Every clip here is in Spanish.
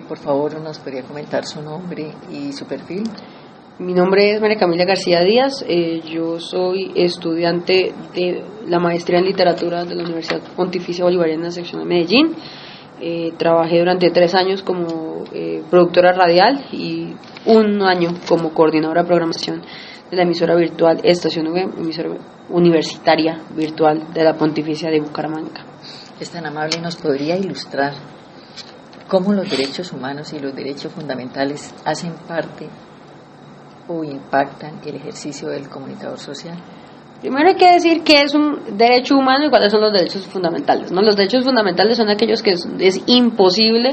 Por favor, nos podría comentar su nombre y su perfil. Mi nombre es María Camila García Díaz, yo soy estudiante de la maestría en literatura de la Universidad Pontificia Bolivariana Sección de Medellín. Trabajé durante 3 años como productora radial y 1 año como coordinadora de programación de la emisora virtual Estación V, emisora universitaria virtual de la Pontificia de Bucaramanga. Es tan amable y nos podría ilustrar cómo los derechos humanos y los derechos fundamentales hacen parte o impactan el ejercicio del comunicador social. Primero hay que decir qué es un derecho humano y cuáles son los derechos fundamentales, ¿no? Los derechos fundamentales son aquellos que es imposible,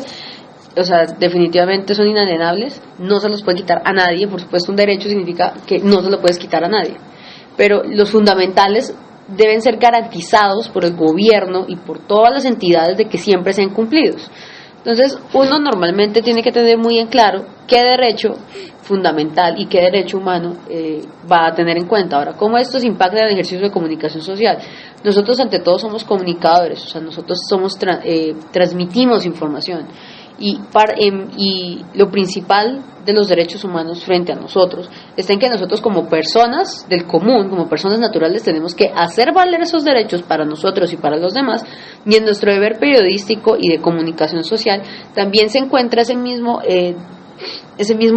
o sea, definitivamente son inalienables, no se los puede quitar a nadie. Por supuesto, un derecho significa que no se lo puedes quitar a nadie, pero los fundamentales deben ser garantizados por el gobierno y por todas las entidades de que siempre sean cumplidos. Entonces, uno normalmente tiene que tener muy en claro qué derecho fundamental y qué derecho humano va a tener en cuenta. Ahora, ¿cómo esto se impacta en el ejercicio de comunicación social? Nosotros, ante todo, somos comunicadores, o sea, nosotros transmitimos información. Y lo principal de los derechos humanos frente a nosotros está en que nosotros, como personas del común, como personas naturales, tenemos que hacer valer esos derechos para nosotros y para los demás, y en nuestro deber periodístico y de comunicación social también se encuentra ese mismo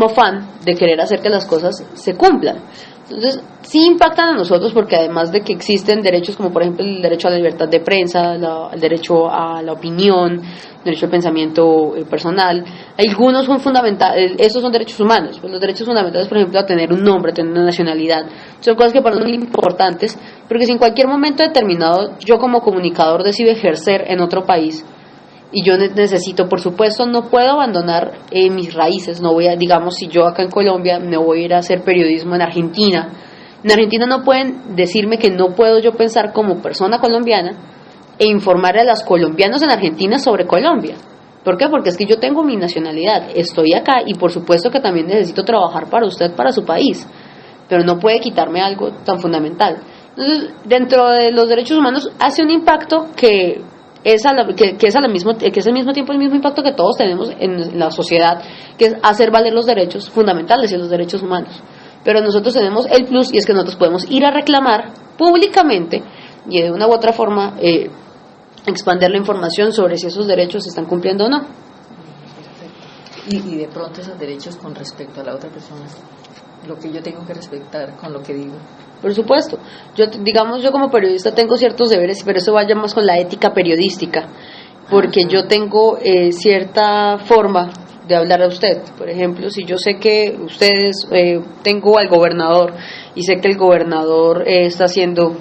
afán de querer hacer que las cosas se cumplan. Entonces, sí impactan a nosotros porque además de que existen derechos como por ejemplo el derecho a la libertad de prensa, el derecho a la opinión, el derecho al pensamiento personal, algunos son fundamentales, esos son derechos humanos. Pues los derechos fundamentales, por ejemplo, a tener un nombre, a tener una nacionalidad, son cosas que para nosotros son importantes, porque si en cualquier momento determinado yo como comunicador decido ejercer en otro país, y yo necesito, por supuesto, no puedo abandonar mis raíces, no voy a, digamos, si yo acá en Colombia me voy a ir a hacer periodismo en Argentina no pueden decirme que no puedo yo pensar como persona colombiana e informarle a los colombianos en Argentina sobre Colombia. ¿Por qué? Porque es que yo tengo mi nacionalidad, estoy acá y por supuesto que también necesito trabajar para usted, para su país, pero no puede quitarme algo tan fundamental. Entonces, dentro de los derechos humanos hace un impacto que es al mismo tiempo el mismo impacto que todos tenemos en la sociedad, que es hacer valer los derechos fundamentales y los derechos humanos. Pero nosotros tenemos el plus, y es que nosotros podemos ir a reclamar públicamente y de una u otra forma expandir la información sobre si esos derechos se están cumpliendo o no. Y de pronto esos derechos con respecto a la otra persona, lo que yo tengo que respetar con lo que digo. Por supuesto, yo como periodista tengo ciertos deberes, pero eso vaya más con la ética periodística, porque yo tengo cierta forma de hablar a usted. Por ejemplo, si yo sé que ustedes, tengo al gobernador y sé que el gobernador está haciendo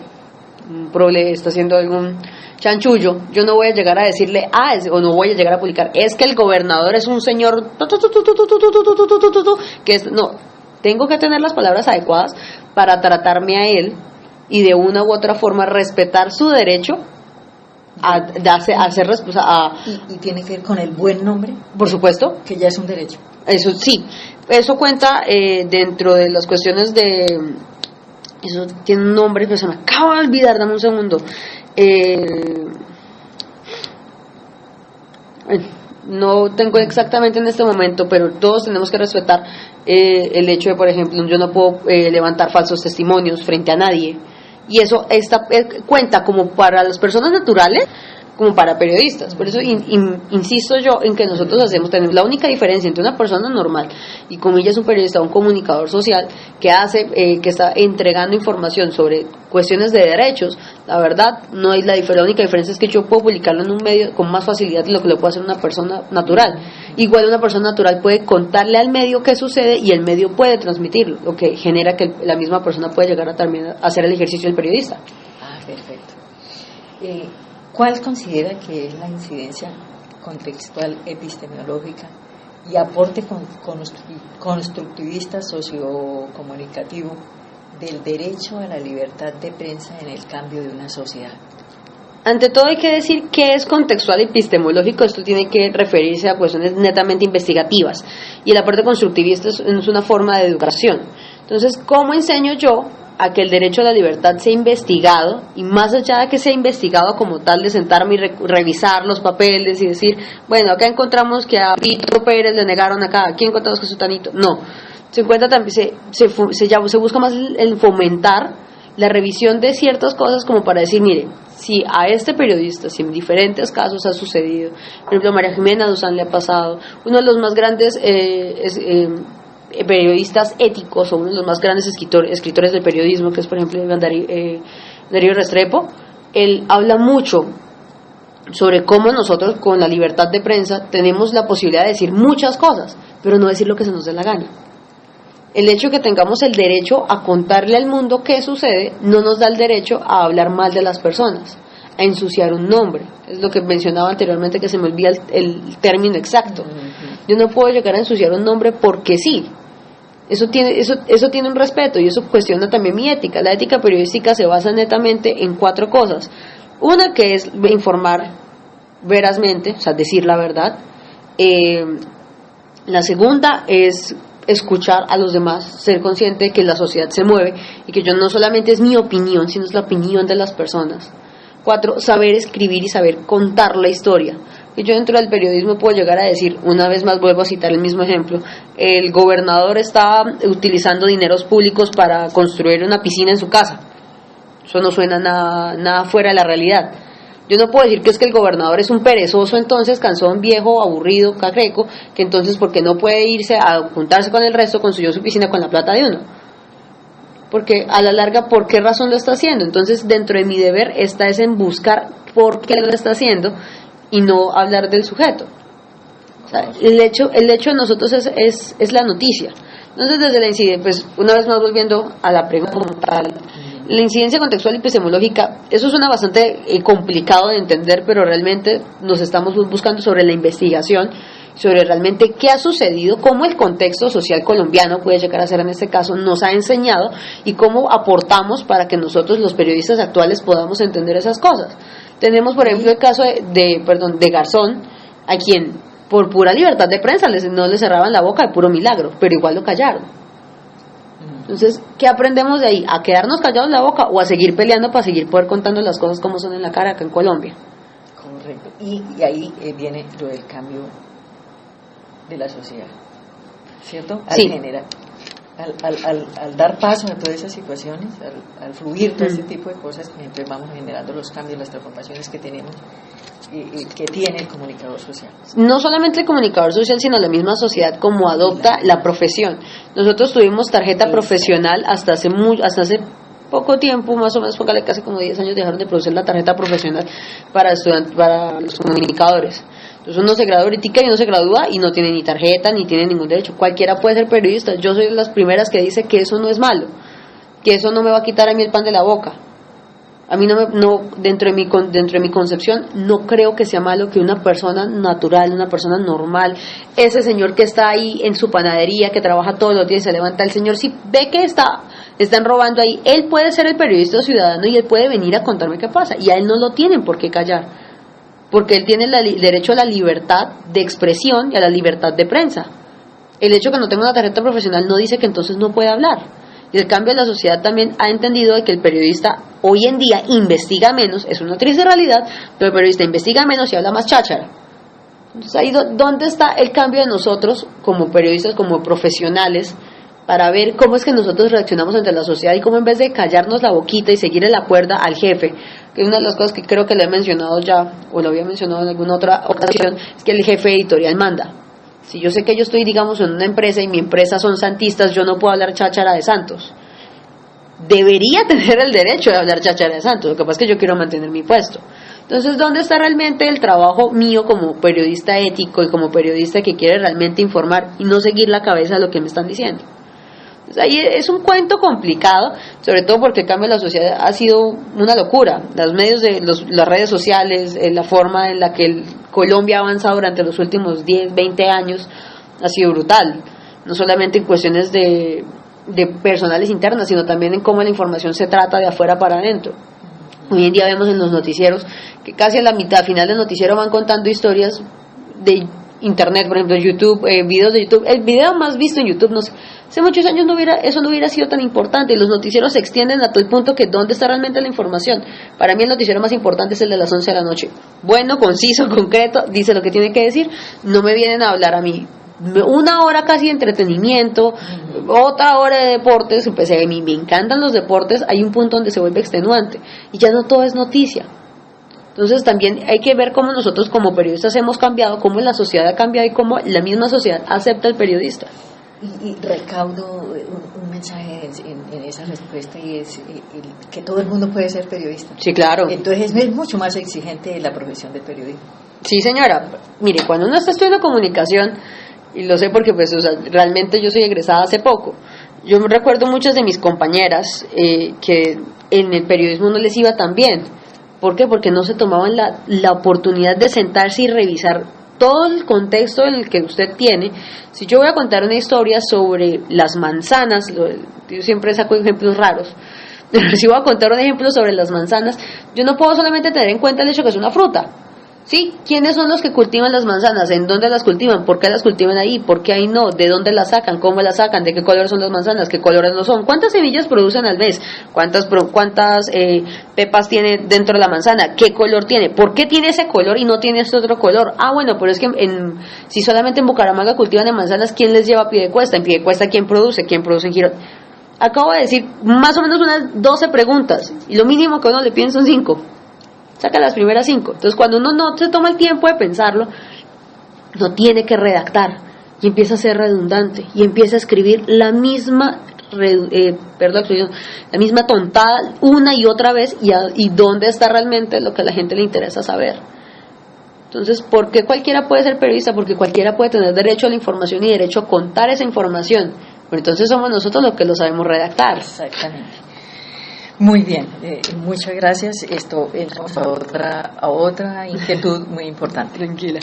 algún chanchullo, yo no voy a llegar a decirle, o no voy a llegar a publicar, es que el gobernador es un señor, no. Tengo que tener las palabras adecuadas para tratarme a él y de una u otra forma respetar su derecho a ser responsable. ¿Y tiene que ver con el buen nombre? Por supuesto. Que ya es un derecho. Eso sí, eso cuenta dentro de las cuestiones de... Eso tiene un nombre que se me acaba de olvidar, dame un segundo. No tengo exactamente en este momento, pero todos tenemos que respetar el hecho de, por ejemplo, yo no puedo levantar falsos testimonios frente a nadie, y eso cuenta como para las personas naturales como para periodistas. Por eso insisto yo en que nosotros tenemos la única diferencia entre una persona normal y, como ella es un periodista, un comunicador social que está entregando información sobre cuestiones de derechos. La verdad, no hay la única diferencia es que yo puedo publicarlo en un medio con más facilidad de lo que lo puede hacer una persona natural. Igual una persona natural puede contarle al medio qué sucede y el medio puede transmitirlo, lo que genera que la misma persona puede llegar a también hacer el ejercicio del periodista. Perfecto. ¿Cuál considera que es la incidencia contextual epistemológica y aporte constructivista sociocomunicativo del derecho a la libertad de prensa en el cambio de una sociedad? Ante todo hay que decir qué es contextual epistemológico. Esto tiene que referirse a cuestiones netamente investigativas, y el aporte constructivista es una forma de educación. Entonces, ¿cómo enseño yo a que el derecho a la libertad sea investigado, y más allá de que sea investigado como tal, de sentarme y revisar los papeles y decir, bueno, acá encontramos que a Pito Pérez le negaron acá, aquí encontramos que es Sutanito. No, se encuentra también, se busca más el fomentar la revisión de ciertas cosas, como para decir, mire, si a este periodista, si en diferentes casos ha sucedido, por ejemplo, a María Jimena Duzán le ha pasado, uno de los más grandes periodistas éticos, o uno de los más grandes escritores del periodismo, que es por ejemplo Darío Restrepo, él habla mucho sobre cómo nosotros con la libertad de prensa tenemos la posibilidad de decir muchas cosas, pero no decir lo que se nos dé la gana. El hecho de que tengamos el derecho a contarle al mundo qué sucede no nos da el derecho a hablar mal de las personas, a ensuciar un nombre. Es lo que mencionaba anteriormente, que se me olvida el término exacto. Yo no puedo llegar a ensuciar un nombre porque sí. Eso tiene un respeto, y eso cuestiona también mi ética. La ética periodística se basa netamente en 4 cosas. Una, que es informar verazmente, o sea, decir la verdad. La segunda es escuchar a los demás, ser consciente de que la sociedad se mueve y que yo no solamente es mi opinión, sino es la opinión de las personas. 4, saber escribir y saber contar la historia. Y yo dentro del periodismo puedo llegar a decir, una vez más vuelvo a citar el mismo ejemplo, el gobernador está utilizando dineros públicos para construir una piscina en su casa. Eso no suena nada fuera de la realidad. Yo no puedo decir que es que el gobernador es un perezoso, entonces cansón, viejo, aburrido, cacreco, que entonces porque no puede irse a juntarse con el resto, construyó su piscina con la plata de uno. Porque a la larga, ¿por qué razón lo está haciendo? Entonces, dentro de mi deber es en buscar por qué lo está haciendo y no hablar del sujeto. O sea, el hecho de nosotros es la noticia. Entonces, desde la incidencia, pues una vez más volviendo a la pregunta como tal, la incidencia contextual y epistemológica, eso suena bastante complicado de entender, pero realmente nos estamos buscando sobre la investigación, sobre realmente qué ha sucedido, cómo el contexto social colombiano puede llegar a ser en este caso, nos ha enseñado, y cómo aportamos para que nosotros los periodistas actuales podamos entender esas cosas. Tenemos por ejemplo el caso de Garzón, a quien por pura libertad de prensa no le cerraban la boca de puro milagro, pero igual lo callaron. Entonces, ¿qué aprendemos de ahí? ¿A quedarnos callados la boca o a seguir peleando para seguir poder contando las cosas como son en la cara acá en Colombia? Correcto. Y ahí viene lo del cambio de la sociedad, ¿cierto? Al generar, al dar paso a todas esas situaciones, al fluir todo este tipo de cosas, entonces vamos generando los cambios, las transformaciones que tenemos, que tiene el comunicador social. No solamente el comunicador social, sino la misma sociedad como adopta la profesión. Nosotros tuvimos tarjeta profesional hasta hace poco tiempo, más o menos, porque casi como 10 años dejaron de producir la tarjeta profesional para los comunicadores. Entonces uno se gradúa ahorita y uno se gradúa y no tiene ni tarjeta, ni tiene ningún derecho. Cualquiera puede ser periodista. Yo soy de las primeras que dice que eso no es malo, que eso no me va a quitar a mí el pan de la boca. A mí dentro de mi concepción, no creo que sea malo que una persona natural, una persona normal, ese señor que está ahí en su panadería, que trabaja todos los días, se levanta, el señor si ve que están robando ahí, él puede ser el periodista ciudadano y él puede venir a contarme qué pasa, y a él no lo tienen por qué callar, porque él tiene el derecho a la libertad de expresión y a la libertad de prensa. El hecho de que no tenga una tarjeta profesional no dice que entonces no puede hablar. Y el cambio de la sociedad también ha entendido de que el periodista hoy en día investiga menos, es una triste realidad, pero el periodista investiga menos y habla más cháchara. Entonces ahí ¿dónde está el cambio de nosotros como periodistas, como profesionales, para ver cómo es que nosotros reaccionamos ante la sociedad y cómo en vez de callarnos la boquita y seguirle la cuerda al jefe, que es una de las cosas que creo que le he mencionado ya, o lo había mencionado en alguna otra ocasión, es que el jefe editorial manda. Si yo sé que yo estoy, digamos, en una empresa y mi empresa son santistas, yo no puedo hablar cháchara de Santos. Debería tener el derecho de hablar cháchara de Santos, lo que pasa es que yo quiero mantener mi puesto. Entonces, ¿dónde está realmente el trabajo mío como periodista ético y como periodista que quiere realmente informar y no seguir la cabeza de lo que me están diciendo? Entonces, ahí es un cuento complicado, sobre todo porque el cambio de la sociedad ha sido una locura. Los medios las redes sociales, la forma en la que Colombia ha avanzado durante los últimos 10, 20 años ha sido brutal. No solamente en cuestiones de personales internas, sino también en cómo la información se trata de afuera para adentro. Hoy en día vemos en los noticieros que casi a la mitad, final del noticiero, van contando historias de internet, por ejemplo, YouTube, videos de YouTube. El video más visto en YouTube, no sé, hace muchos años eso no hubiera sido tan importante, y los noticieros se extienden a tal punto que ¿dónde está realmente la información? Para mí el noticiero más importante es el de las 11 de la noche. Bueno, conciso, concreto, dice lo que tiene que decir, no me vienen a hablar a mí. Una hora casi de entretenimiento, otra hora de deportes, empecé a mí me encantan los deportes, hay un punto donde se vuelve extenuante, y ya no todo es noticia. Entonces también hay que ver cómo nosotros como periodistas hemos cambiado, cómo la sociedad ha cambiado y cómo la misma sociedad acepta al periodista. Y recaudo un mensaje en esa respuesta, y es que todo el mundo puede ser periodista. Sí, claro. Entonces es mucho más exigente la profesión del periodismo. Sí, señora. Mire, cuando uno está estudiando comunicación, y lo sé porque pues, o sea, realmente yo soy egresada hace poco, yo me recuerdo muchas de mis compañeras que en el periodismo no les iba tan bien. ¿Por qué? Porque no se tomaban la oportunidad de sentarse y revisar todo el contexto en el que usted tiene. Si yo voy a contar una historia sobre las manzanas, yo siempre saco ejemplos raros, pero si voy a contar un ejemplo sobre las manzanas, yo no puedo solamente tener en cuenta el hecho que es una fruta. ¿Sí? ¿Quiénes son los que cultivan las manzanas? ¿En dónde las cultivan? ¿Por qué las cultivan ahí? ¿Por qué ahí no? ¿De dónde las sacan? ¿Cómo las sacan? ¿De qué color son las manzanas? ¿Qué colores no son? ¿Cuántas semillas producen al mes? ¿Cuántas pepas tiene dentro de la manzana? ¿Qué color tiene? ¿Por qué tiene ese color y no tiene este otro color? Ah, bueno, pero es que si solamente en Bucaramanga cultivan de manzanas, ¿quién les lleva a Piedecuesta? En Piedecuesta, ¿quién produce? ¿Quién produce en Girón? Acabo de decir más o menos unas 12 preguntas, y lo mínimo que uno le piden son 5. Saca las primeras 5. Entonces, cuando uno no se toma el tiempo de pensarlo, no tiene que redactar y empieza a ser redundante y empieza a escribir la misma la misma tontada una y otra vez, y dónde está realmente lo que a la gente le interesa saber. Entonces, ¿por qué cualquiera puede ser periodista? Porque cualquiera puede tener derecho a la información y derecho a contar esa información. Pero entonces somos nosotros los que lo sabemos redactar. Exactamente. Muy bien, muchas gracias. Esto entramos a otra inquietud muy importante. Tranquila.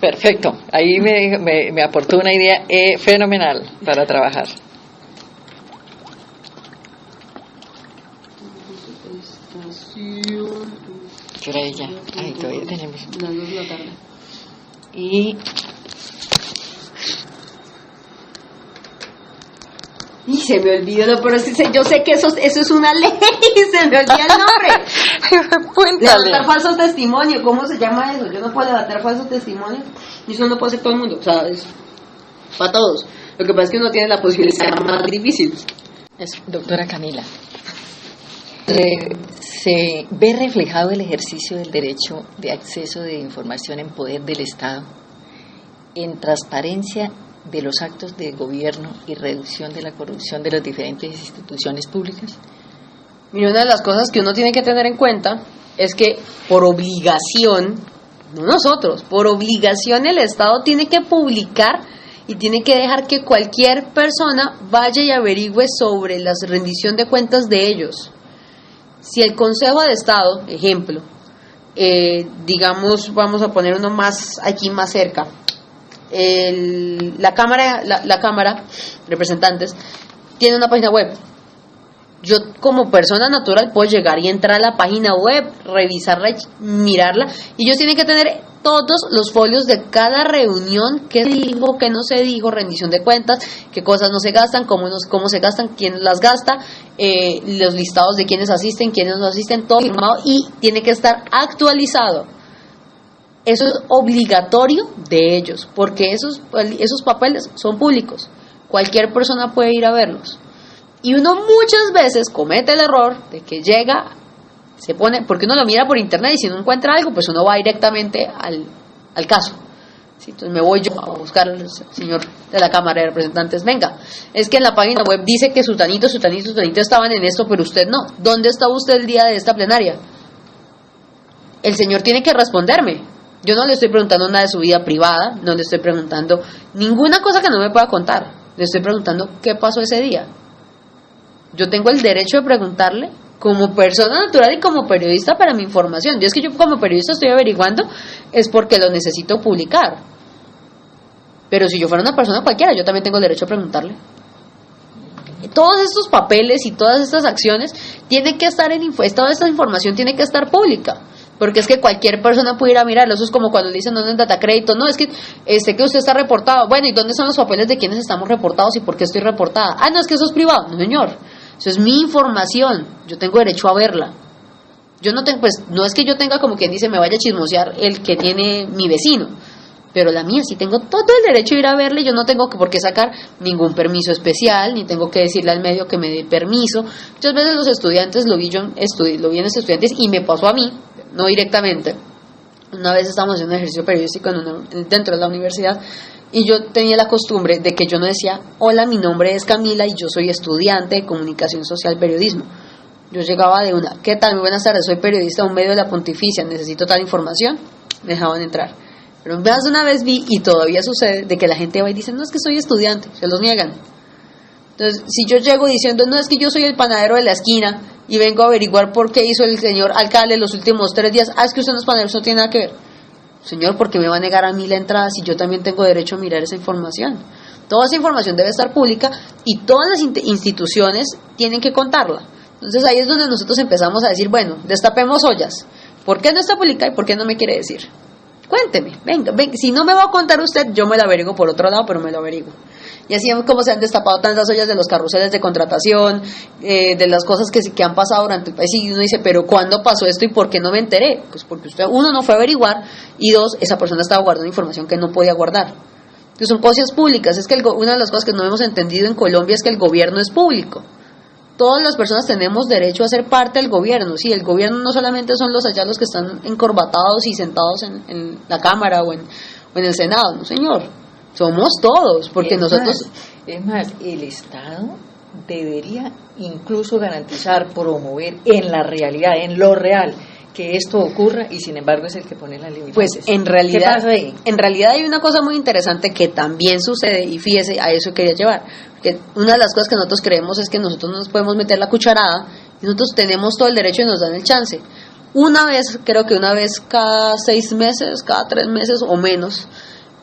Perfecto, ahí me aportó una idea fenomenal para trabajar. ¿Qué hora es ya? Ahí todavía tenemos. Las 2 de la tarde. Y se me olvidó, pero yo sé que eso es una ley, se me olvida el nombre. Levantar falso testimonio, ¿cómo se llama eso? Yo no puedo levantar falso testimonio, y eso no puede hacer todo el mundo, o sea, es para todos. Lo que pasa es que uno tiene la posibilidad más difícil. Doctora Camila, ¿se ve reflejado el ejercicio del derecho de acceso de información en poder del Estado en transparencia de los actos de gobierno y reducción de la corrupción de las diferentes instituciones públicas? Mira, una de las cosas que uno tiene que tener en cuenta es que por obligación, no nosotros, por obligación el Estado tiene que publicar y tiene que dejar que cualquier persona vaya y averigüe sobre la rendición de cuentas de ellos. Si el Consejo de Estado, ejemplo, digamos, vamos a poner uno más aquí más cerca, la Cámara representantes tiene una página web. Yo como persona natural puedo llegar y entrar a la página web, revisarla, mirarla, y ellos tienen que tener todos los folios de cada reunión, qué se dijo, qué no se dijo, rendición de cuentas, qué cosas no se gastan, cómo se gastan, quién las gasta, los listados de quienes asisten, quienes no asisten, todo firmado y tiene que estar actualizado. Eso es obligatorio de ellos, porque esos papeles son públicos. Cualquier persona puede ir a verlos. Y uno muchas veces comete el error de que llega, se pone, porque uno lo mira por internet y si no encuentra algo, pues uno va directamente al caso. ¿Sí? Entonces me voy yo a buscar al señor de la Cámara de Representantes. Venga, es que en la página web dice que sutanito estaban en esto, pero usted no. ¿Dónde estaba usted el día de esta plenaria? El señor tiene que responderme. Yo no le estoy preguntando nada de su vida privada, no le estoy preguntando ninguna cosa que no me pueda contar. Le estoy preguntando qué pasó ese día. Yo tengo el derecho de preguntarle como persona natural y como periodista para mi información. Yo es que yo como periodista estoy averiguando es porque lo necesito publicar. Pero si yo fuera una persona cualquiera, yo también tengo el derecho a preguntarle. todos estos papeles y todas estas acciones tienen que estar toda esta información tiene que estar pública. Porque es que cualquier persona puede ir a mirarlo. Eso es como cuando le dicen dónde es data crédito. No, es que que usted está reportado. Bueno, ¿y dónde están los papeles de quiénes estamos reportados y por qué estoy reportada? Ah, no, es que eso es privado. No, señor. Eso es mi información. Yo tengo derecho a verla. Yo no tengo, pues, no es que yo tenga como quien dice me vaya a chismosear el que tiene mi vecino. Pero la mía sí tengo todo el derecho a ir a verla y yo no tengo por qué sacar ningún permiso especial, ni tengo que decirle al medio que me dé permiso. Muchas veces los estudiantes, lo vi en los estudiantes y me pasó a mí, no directamente. Una vez estábamos haciendo un ejercicio periodístico dentro de la universidad y yo tenía la costumbre de que yo no decía, hola, mi nombre es Camila y yo soy estudiante de comunicación social periodismo. Yo llegaba de una, ¿qué tal? Muy buenas tardes, soy periodista de un medio de la Pontificia, necesito tal información, me dejaban entrar. Pero más de una vez vi, y todavía sucede, de que la gente va y dice, no, es que soy estudiante, se los niegan. Entonces, si yo llego diciendo, no, es que yo soy el panadero de la esquina y vengo a averiguar por qué hizo el señor alcalde los últimos 3 días, es que usted no es panadero, eso no tiene nada que ver. Señor, ¿por qué me va a negar a mí la entrada si yo también tengo derecho a mirar esa información? Toda esa información debe estar pública y todas las instituciones tienen que contarla. Entonces ahí es donde nosotros empezamos a decir, bueno, destapemos ollas. ¿Por qué no está pública y por qué no me quiere decir? Cuénteme, venga, si no me va a contar usted, yo me lo averiguo por otro lado, pero me lo averiguo. Y así es como se han destapado tantas ollas de los carruseles de contratación, de las cosas que han pasado durante el país, y uno dice, pero ¿cuándo pasó esto y por qué no me enteré? Pues porque usted, uno, no fue a averiguar, y dos, esa persona estaba guardando información que no podía guardar. Que son cosas públicas. Es que una de las cosas que no hemos entendido en Colombia es que el gobierno es público. Todas las personas tenemos derecho a ser parte del gobierno. Sí, el gobierno no solamente son los allá los que están encorbatados y sentados en la Cámara o en el Senado, no señor, somos todos, porque nosotros... Es más, el Estado debería incluso garantizar, promover en la realidad, en lo real, que esto ocurra, y sin embargo es el que pone las limitantes. Pues en realidad, en realidad hay una cosa muy interesante que también sucede, y fíjese, a eso quería llevar, porque una de las cosas que nosotros creemos es que nosotros no nos podemos meter la cucharada, y nosotros tenemos todo el derecho y nos dan el chance. Creo que una vez cada 6 meses, cada 3 meses o menos,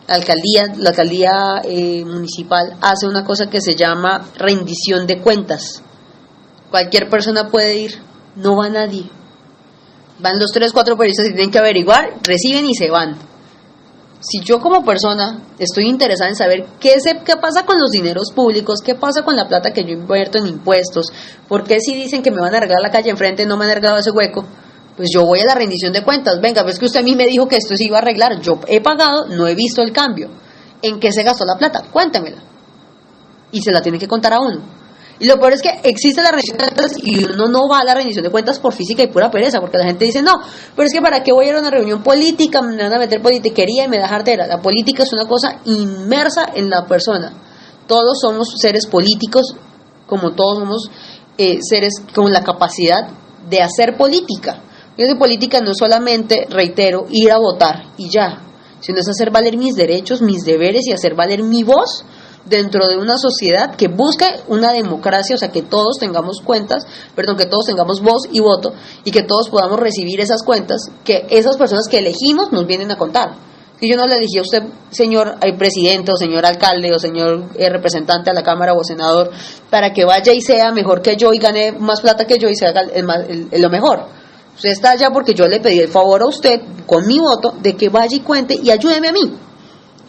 la alcaldía municipal hace una cosa que se llama rendición de cuentas. Cualquier persona puede ir, no va nadie. Van los 3, 4 periodistas que tienen que averiguar, reciben y se van. Si yo como persona estoy interesada en saber qué pasa con los dineros públicos, qué pasa con la plata que yo invierto en impuestos, por qué si dicen que me van a arreglar la calle enfrente no me han arreglado ese hueco, pues yo voy a la rendición de cuentas. Venga, pues que usted a mí me dijo que esto se iba a arreglar, yo he pagado, no he visto el cambio. ¿En qué se gastó la plata? Cuéntemela. Y se la tiene que contar a uno. Y lo peor es que existe la rendición de cuentas y uno no va a la rendición de cuentas por física y pura pereza, porque la gente dice, no, pero es que para qué voy a ir a una reunión política, me van a meter politiquería y me da jartera. La política es una cosa inmersa en la persona. Todos somos seres políticos, como todos somos seres con la capacidad de hacer política. Y esa política no es solamente, reitero, ir a votar y ya, sino es hacer valer mis derechos, mis deberes y hacer valer mi voz dentro de una sociedad que busque una democracia, o sea, que todos tengamos que todos tengamos voz y voto y que todos podamos recibir esas cuentas que esas personas que elegimos nos vienen a contar. Si yo no le elegí a usted, señor presidente o señor alcalde o señor representante a la Cámara o senador, para que vaya y sea mejor que yo y gane más plata que yo y se haga lo mejor. Usted está allá porque yo le pedí el favor a usted con mi voto de que vaya y cuente y ayúdeme a mí.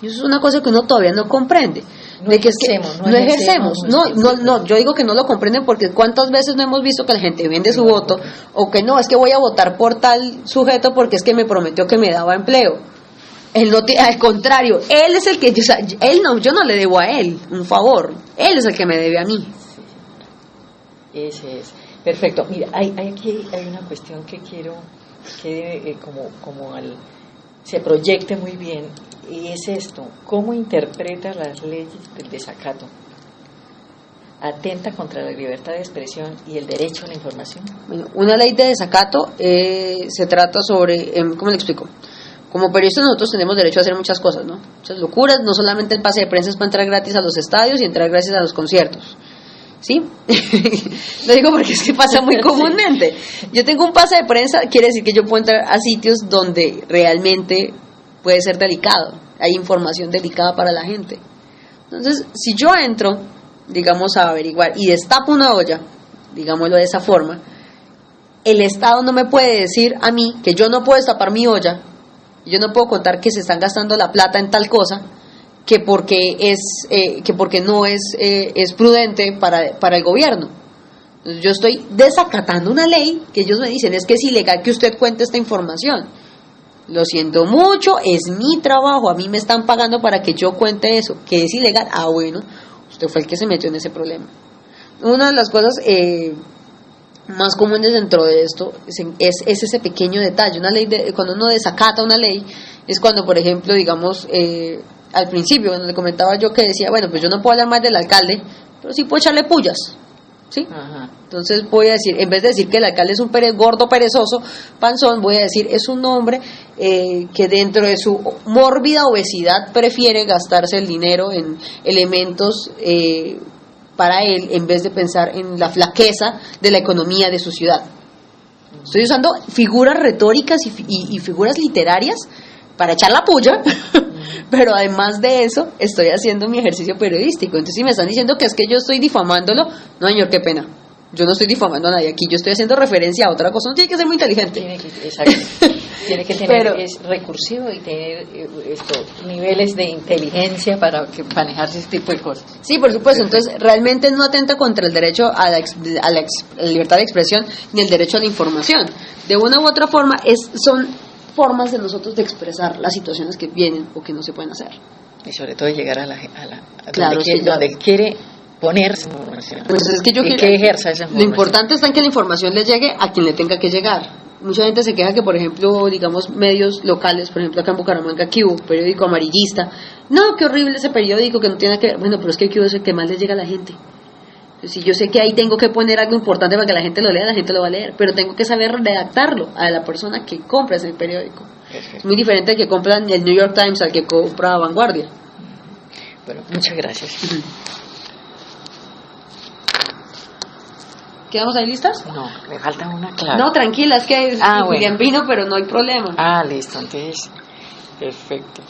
Y eso es una cosa que uno todavía no comprende. No ejercemos. Yo digo que no lo comprenden porque cuántas veces no hemos visto que la gente vende su voto o que no, es que voy a votar por tal sujeto porque es que me prometió que me daba empleo. Él no al contrario, él es el que, yo no le debo a él un favor, él es el que me debe a mí. Ese es. Perfecto. Mira, aquí hay una cuestión que quiero que se proyecte muy bien, y es esto: ¿cómo interpreta las leyes del desacato? ¿Atenta contra la libertad de expresión y el derecho a la información? Bueno, una ley de desacato se trata sobre, ¿cómo le explico? Como periodistas nosotros tenemos derecho a hacer muchas cosas, ¿no? Muchas locuras, no solamente el pase de prensa es para entrar gratis a los estadios y entrar gratis a los conciertos, ¿sí? Lo digo porque es que pasa muy comúnmente. Yo tengo un pase de prensa, quiere decir que yo puedo entrar a sitios donde realmente puede ser delicado, hay información delicada para la gente. Entonces, si yo entro digamos, a averiguar y destapo una olla, digámoslo de esa forma, el Estado no me puede decir a mí que yo no puedo destapar mi olla, yo no puedo contar que se están gastando la plata en tal cosa, que porque no es prudente para el gobierno. Entonces, yo estoy desacatando una ley que ellos me dicen es que es ilegal que usted cuente esta información. Lo siento mucho, es mi trabajo, a mí me están pagando para que yo cuente eso, que es ilegal. Ah, bueno, usted fue el que se metió en ese problema. Una de las cosas más comunes dentro de esto es ese pequeño detalle. Una ley cuando uno desacata una ley es cuando, por ejemplo, digamos, al principio, cuando le comentaba yo que decía, bueno, pues yo no puedo hablar más del alcalde, pero sí puedo echarle pullas, ¿sí? Ajá. Entonces voy a decir, en vez de decir que el alcalde es un gordo perezoso, panzón, voy a decir, es un hombre que dentro de su mórbida obesidad prefiere gastarse el dinero en elementos para él, en vez de pensar en la flaqueza de la economía de su ciudad. Estoy usando figuras retóricas y figuras literarias para echar la puya, pero además de eso estoy haciendo mi ejercicio periodístico. Entonces, si me están diciendo que es que yo estoy difamándolo, no, señor, qué pena. Yo no estoy difamando a nadie aquí, yo estoy haciendo referencia a otra cosa. No tiene que ser muy inteligente. Tiene que tener, es recursivo y tener niveles de inteligencia para manejarse este tipo de cosas. Sí, por supuesto. Entonces, realmente no atenta contra el derecho a la libertad de expresión ni el derecho a la información. De una u otra forma, son formas de nosotros de expresar las situaciones que vienen o que no se pueden hacer. Y sobre todo llegar a claro, donde quiere ponerse información. Pues es que que ejerza esa información. Lo importante está en que la información le llegue a quien le tenga que llegar. Mucha gente se queja que, por ejemplo, digamos, medios locales, por ejemplo, acá en Bucaramanga, Q, periódico amarillista, no, qué horrible ese periódico que no tiene que ver. Bueno, pero es que Q es el que más le llega a la gente. Si yo sé que ahí tengo que poner algo importante para que la gente lo lea, la gente lo va a leer, pero tengo que saber redactarlo a la persona que compra ese periódico. Perfecto. Es muy diferente al que compra el New York Times al que compra Vanguardia. Bueno, muchas gracias. ¿Quedamos ahí listas? No, me falta una clave. No, tranquila, es que bueno. vino, pero no hay problema. Listo, entonces, perfecto.